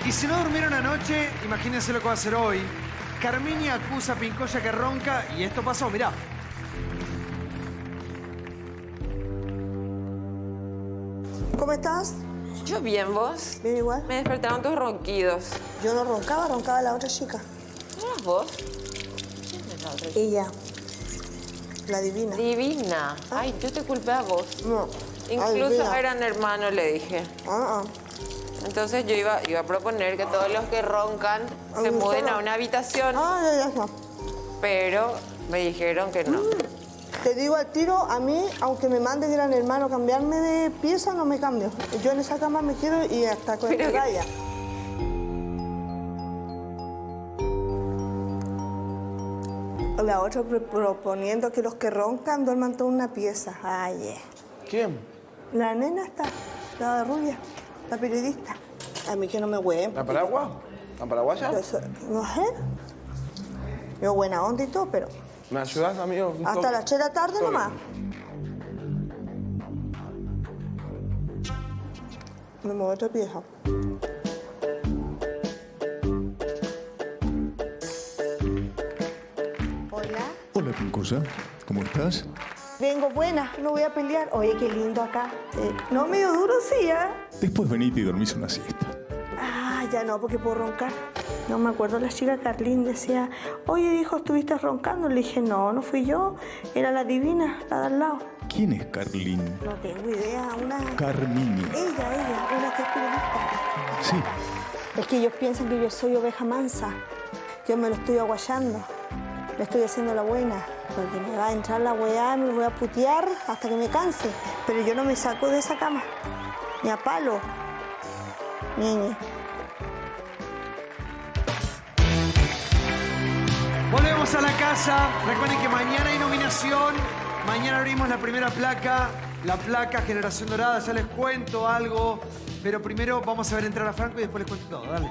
Y si no durmieron anoche, imagínense lo que va a hacer hoy. Carmiña acusa a Pincoya que ronca y esto pasó, mirá. ¿Cómo estás? Yo bien, ¿vos? Bien igual. Me despertaron tus ronquidos. Yo no roncaba, roncaba la otra chica. ¿No eras vos? ¿Quién es la otra? Ella. La divina. Divina. Ay, yo te culpé a vos. No. Incluso Divina. eran hermanos, le dije. Ah, Entonces yo iba a proponer que todos los que roncan se muden a una habitación, ya. pero me dijeron que no. Te digo al tiro, a mí, aunque me mande Gran Hermano cambiarme de pieza, no me cambio. Yo en esa cama me quedo y hasta con Pero que que- vaya. La otra proponiendo que los que roncan duerman toda una pieza. Ay, ¿Quién? La nena está, la rubia, la periodista. A mí que no me hueven. ¿La paraguas? ¿La paraguaya? No sé. Yo buena onda y todo, pero ¿Me ayudas, amigo? Un hasta toque. las 3 de la tarde Toque. nomás. Me muevo otra pieza. Hola. Hola, Pincoya. ¿Cómo estás? Vengo buena, no voy a pelear. Oye, qué lindo acá. No, medio duro sí, ¿eh? Después venite y dormís una siesta. Ah, ya no, porque puedo roncar. No me acuerdo, la chica Carlín decía, oye, dijo, ¿estuviste roncando? Le dije, no, no fui yo. Era la divina, la de al lado. ¿Quién es Carlín? No tengo idea, una... Carmiña. Ella, una que es periodista. Sí. Es que ellos piensan que yo soy oveja mansa. Yo me lo estoy aguayando. Le estoy haciendo la buena. Porque me va a entrar la weá, me lo voy a putear hasta que me canse. Pero yo no me saco de esa cama. Ni a palo. Niña. Volvemos a la casa. Recuerden que mañana hay nominación. Mañana abrimos la primera placa. La placa Generación Dorada. Ya les cuento algo. Pero primero vamos a ver entrar a Franco y después les cuento todo. Dale.